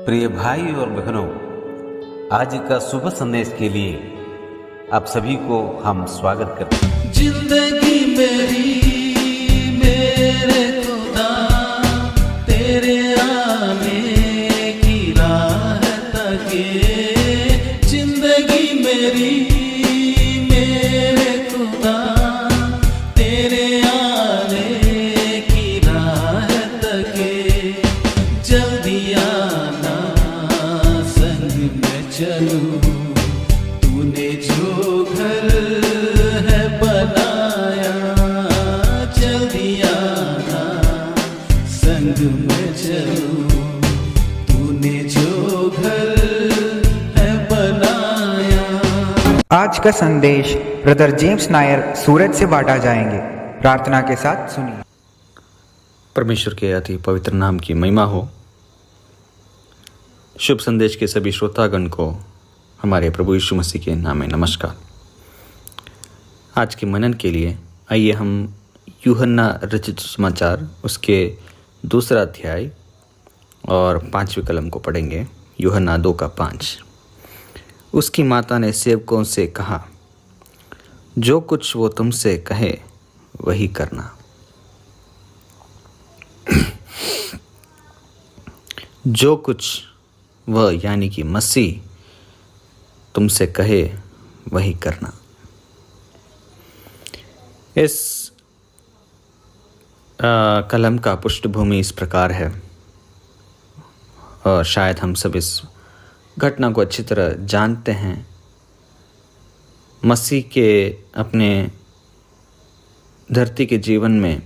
प्रिय भाई और बहनों, आज का शुभ संदेश के लिए आप सभी को हम स्वागत करते हैं। जिंदगी मेरी मेरे खुदा तेरे आने की राह तके, जिंदगी मेरी मेरे खुदा तेरे आने की राह तके, जल्दी आना संग में चलूं, तूने जो घर है बनाया, जल्दी आना संग में चलूं, तूने जो घर है बनाया। आज का संदेश ब्रदर जेम्स नायर सूरत से बांटा जाएंगे। प्रार्थना के साथ सुनिए। परमेश्वर के अति पवित्र नाम की महिमा हो। शुभ संदेश के सभी श्रोतागण को हमारे प्रभु यीशु मसीह के नाम में नमस्कार। आज के मनन के लिए आइए हम यूहन्ना रचित समाचार उसके 2 अध्याय और 5वें कलम को पढ़ेंगे। यूहन्ना 2:5। उसकी माता ने सेवकों से कहा, जो कुछ वो तुमसे कहे वही करना। जो कुछ वह यानी कि मसीह तुमसे कहे वही करना। इस कलम का पृष्ठभूमि इस प्रकार है, और शायद हम सब इस घटना को अच्छी तरह जानते हैं। मसीह के अपने धरती के जीवन में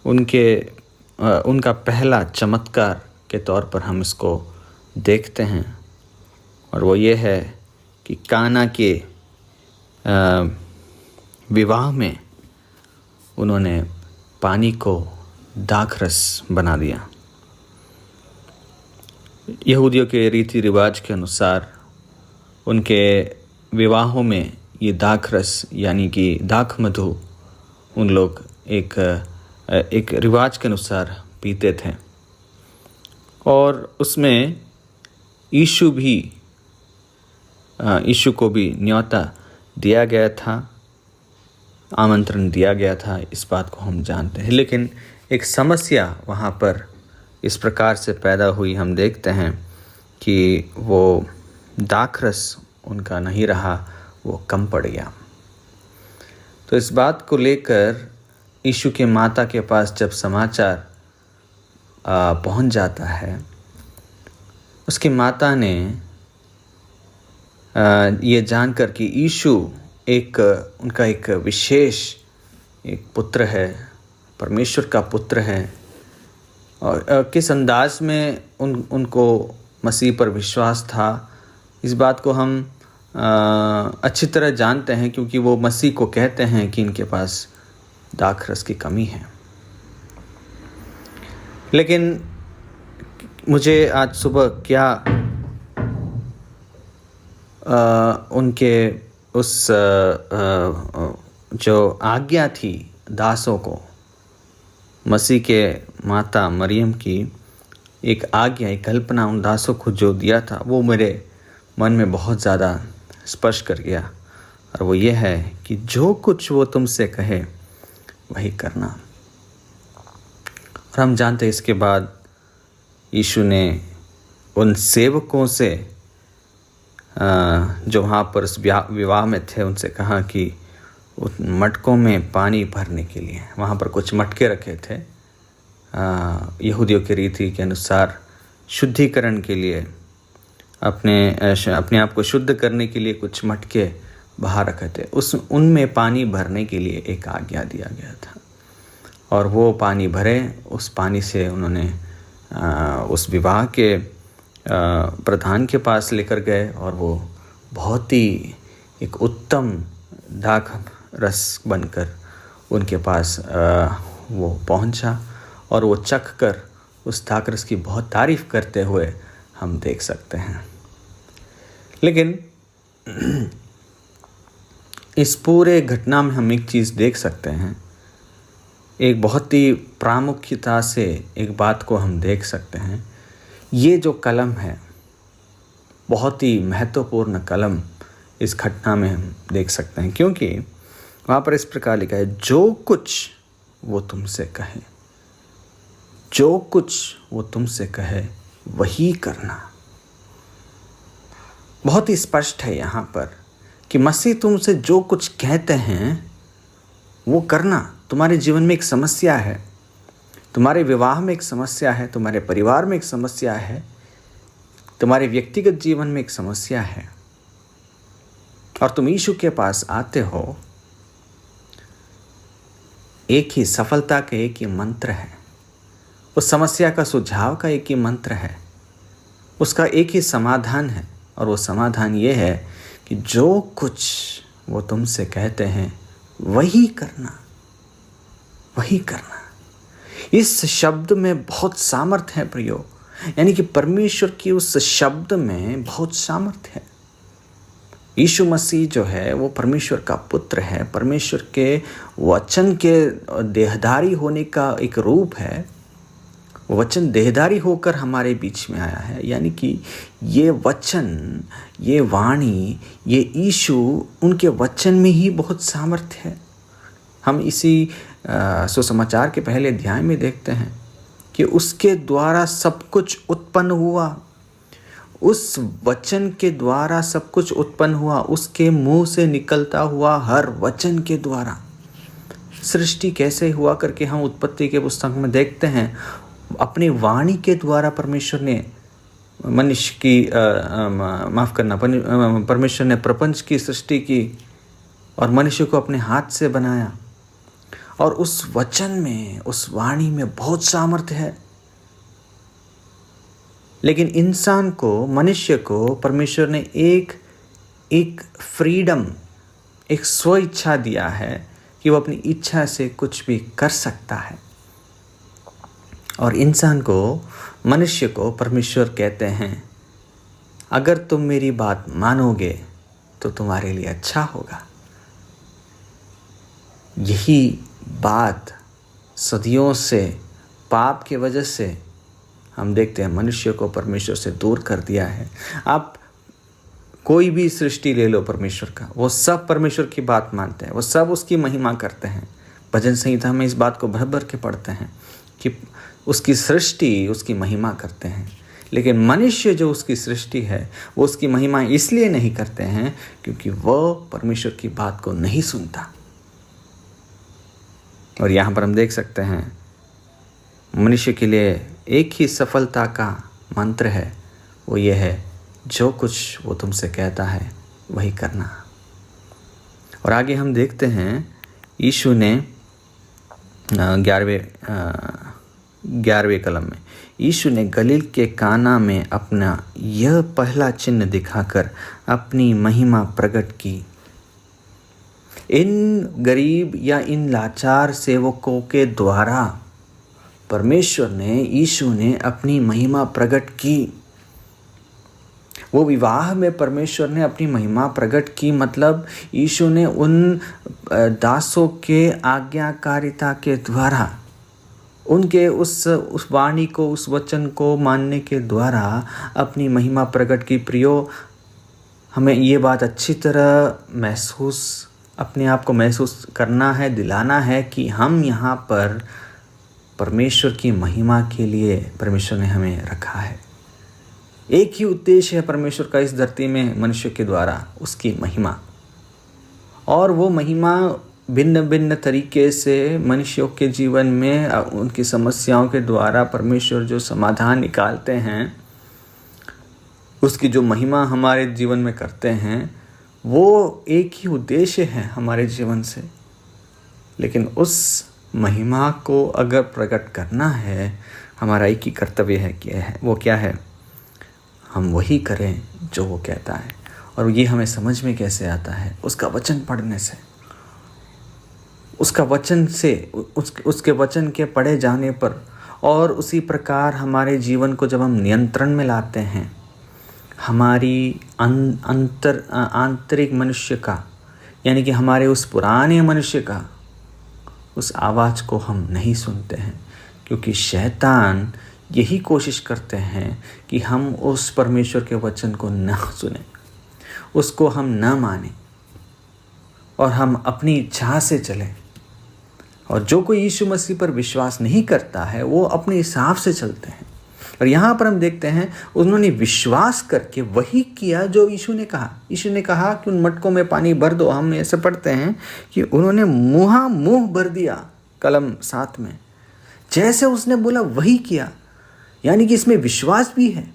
उनका पहला चमत्कार के तौर पर हम इसको देखते हैं, और वो ये है कि काना के विवाह में उन्होंने पानी को दाखरस बना दिया। यहूदियों के रीति रिवाज के अनुसार उनके विवाहों में ये दाखरस यानी कि दाख मधु उन लोग एक रिवाज के अनुसार पीते थे, और उसमें यीशु को भी न्योता दिया गया था, आमंत्रण दिया गया था। इस बात को हम जानते हैं, लेकिन एक समस्या वहाँ पर इस प्रकार से पैदा हुई। हम देखते हैं कि वो दाखरस उनका नहीं रहा, वो कम पड़ गया। तो इस बात को लेकर यीशु के माता के पास जब समाचार पहुँच जाता है, उसकी माता ने ये जानकर कि यीशु उनका एक विशेष एक पुत्र है, परमेश्वर का पुत्र है, और किस अंदाज में उनको मसीह पर विश्वास था, इस बात को हम अच्छी तरह जानते हैं, क्योंकि वो मसीह को कहते हैं कि इनके पास दाखरस की कमी है। लेकिन मुझे आज सुबह क्या उनके उस जो आज्ञा थी दासों को, मसीह के माता मरियम की एक आज्ञा, एक कल्पना उन दासों को जो दिया था, वो मेरे मन में बहुत ज़्यादा स्पर्श कर गया। और वो ये है कि जो कुछ वो तुमसे कहे वही करना। और हम जानते हैं इसके बाद यीशु ने उन सेवकों से जो वहाँ पर उस विवाह में थे, उनसे कहा कि उन मटकों में पानी भरने के लिए, वहाँ पर कुछ मटके रखे थे यहूदियों के रीति के अनुसार, शुद्धिकरण के लिए, अपने आप को शुद्ध करने के लिए कुछ मटके बाहर रखे थे। उनमें पानी भरने के लिए एक आज्ञा दिया गया था, और वो पानी भरे। उस पानी से उन्होंने उस विवाह के प्रधान के पास लेकर गए, और वो बहुत ही एक उत्तम दाख रस बनकर उनके पास वो पहुंचा, और वो चख कर उस दाख रस की बहुत तारीफ़ करते हुए हम देख सकते हैं। लेकिन इस पूरे घटना में हम एक चीज़ देख सकते हैं, एक बहुत ही प्रामुख्यता से एक बात को हम देख सकते हैं ये जो कलम है बहुत ही महत्वपूर्ण कलम इस घटना में हम देख सकते हैं, क्योंकि वहाँ पर इस प्रकार लिखा है, जो कुछ वो तुमसे कहे, जो कुछ वो तुमसे कहे वही करना। बहुत ही स्पष्ट है यहाँ पर कि मसीह तुमसे जो कुछ कहते हैं वो करना। तुम्हारे जीवन में एक समस्या है, तुम्हारे विवाह में एक समस्या है, तुम्हारे परिवार में एक समस्या है, तुम्हारे व्यक्तिगत जीवन में एक समस्या है, और तुम यीशु के पास आते हो। एक ही सफलता का एक ही मंत्र है, उस समस्या का सुझाव का एक ही मंत्र है, उसका एक ही समाधान है, और वो समाधान ये है कि जो कुछ वो तुमसे कहते हैं वही करना, वही करना। इस शब्द में बहुत सामर्थ्य है प्रियो, यानी कि परमेश्वर की उस शब्द में बहुत सामर्थ्य है। यीशु मसीह जो है वो परमेश्वर का पुत्र है, परमेश्वर के वचन के देहधारी होने का एक रूप है। वचन देहधारी होकर हमारे बीच में आया है, यानी कि ये वचन, ये वाणी, ये यीशु, उनके वचन में ही बहुत सामर्थ्य है। हम इसी सुसमाचार के पहले अध्याय में देखते हैं कि उसके द्वारा सब कुछ उत्पन्न हुआ, उस वचन के द्वारा सब कुछ उत्पन्न हुआ, उसके मुंह से निकलता हुआ हर वचन के द्वारा। सृष्टि कैसे हुआ करके हम उत्पत्ति के पुस्तक में देखते हैं। अपनी वाणी के द्वारा परमेश्वर ने मनुष्य की परमेश्वर ने प्रपंच की सृष्टि की और मनुष्य को अपने हाथ से बनाया, और उस वचन में, उस वाणी में बहुत सामर्थ्य है। लेकिन इंसान को, मनुष्य को परमेश्वर ने एक फ्रीडम, एक स्व इच्छा दिया है कि वो अपनी इच्छा से कुछ भी कर सकता है। और इंसान को, मनुष्य को परमेश्वर कहते हैं, अगर तुम मेरी बात मानोगे तो तुम्हारे लिए अच्छा होगा। यही बात सदियों से पाप की वजह से हम देखते हैं मनुष्य को परमेश्वर से दूर कर दिया है। आप कोई भी सृष्टि ले लो परमेश्वर का, वो सब परमेश्वर की बात मानते हैं, वो सब उसकी महिमा करते हैं। भजन संहिता में इस बात को भर भर के पढ़ते हैं कि उसकी सृष्टि उसकी महिमा करते हैं। लेकिन मनुष्य जो उसकी सृष्टि है वो उसकी महिमा इसलिए नहीं करते हैं क्योंकि वह परमेश्वर की बात को नहीं सुनता। और यहाँ पर हम देख सकते हैं मनुष्य के लिए एक ही सफलता का मंत्र है, वो ये है, जो कुछ वो तुमसे कहता है वही करना। और आगे हम देखते हैं यीशु ने 11वें कलम में यीशु ने गलील के काना में अपना यह पहला चिन्ह दिखाकर अपनी महिमा प्रकट की। इन गरीब या इन लाचार सेवकों के द्वारा परमेश्वर ने, यीशु ने अपनी महिमा प्रकट की। वो विवाह में परमेश्वर ने अपनी महिमा प्रकट की, मतलब यीशु ने उन दासों के आज्ञाकारिता के द्वारा, उनके उस वाणी को, उस वचन को मानने के द्वारा अपनी महिमा प्रकट की। प्रियो, हमें ये बात अच्छी तरह अपने आप को महसूस करना है, दिलाना है कि हम यहाँ पर परमेश्वर की महिमा के लिए परमेश्वर ने हमें रखा है। एक ही उद्देश्य है परमेश्वर का इस धरती में मनुष्य के द्वारा, उसकी महिमा। और वो महिमा भिन्न भिन्न तरीके से मनुष्यों के जीवन में उनकी समस्याओं के द्वारा परमेश्वर जो समाधान निकालते हैं, उसकी जो महिमा हमारे जीवन में करते हैं, वो एक ही उद्देश्य है हमारे जीवन से। लेकिन उस महिमा को अगर प्रकट करना है, हमारा एक ही कर्तव्य है, वो क्या है? हम वही करें जो वो कहता है। और ये हमें समझ में कैसे आता है? उसका वचन पढ़ने से, उसका वचन से, उसके वचन के पढ़े जाने पर। और उसी प्रकार हमारे जीवन को जब हम नियंत्रण में लाते हैं, हमारी आंतरिक मनुष्य का, यानी कि हमारे उस पुराने मनुष्य का, उस आवाज़ को हम नहीं सुनते हैं, क्योंकि शैतान यही कोशिश करते हैं कि हम उस परमेश्वर के वचन को न सुने, उसको हम न माने और हम अपनी इच्छा से चलें। और जो कोई यीशु मसीह पर विश्वास नहीं करता है वो अपने हिसाब से चलते हैं। और यहाँ पर हम देखते हैं उन्होंने विश्वास करके वही किया जो यीशु ने कहा। यीशु ने कहा कि उन मटकों में पानी भर दो। हम ऐसे पढ़ते हैं कि उन्होंने मुँह भर दिया, कलम 7 में। जैसे उसने बोला वही किया, यानी कि इसमें विश्वास भी है।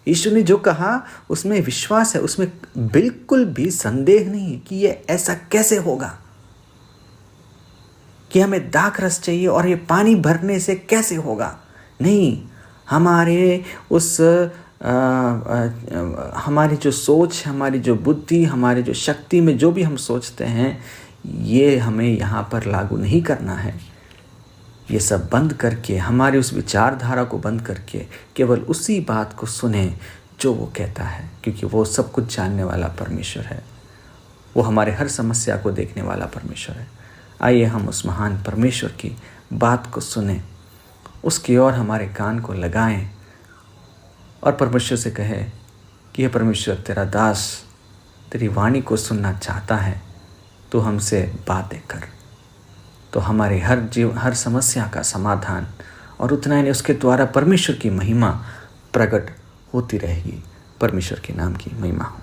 यीशु ने जो कहा उसमें विश्वास है, उसमें बिल्कुल भी संदेह नहीं है कि ये ऐसा कैसे होगा, कि हमें दाखरस चाहिए और ये पानी भरने से कैसे होगा। नहीं, हमारे उस हमारी जो सोच, हमारी जो बुद्धि, हमारी जो शक्ति में जो भी हम सोचते हैं, ये हमें यहाँ पर लागू नहीं करना है। ये सब बंद करके, हमारी उस विचारधारा को बंद करके केवल उसी बात को सुने जो वो कहता है, क्योंकि वो सब कुछ जानने वाला परमेश्वर है। वो हमारे हर समस्या को देखने वाला परमेश्वर है। आइए हम उस महान परमेश्वर की बात को सुने, उसकी ओर हमारे कान को लगाएं और परमेश्वर से कहे कि हे परमेश्वर, तेरा दास तेरी वाणी को सुनना चाहता है, तो हमसे बातें कर। तो हमारे हर समस्या का समाधान, और उतना ही नहीं, उसके द्वारा परमेश्वर की महिमा प्रकट होती रहेगी। परमेश्वर के नाम की महिमा हो।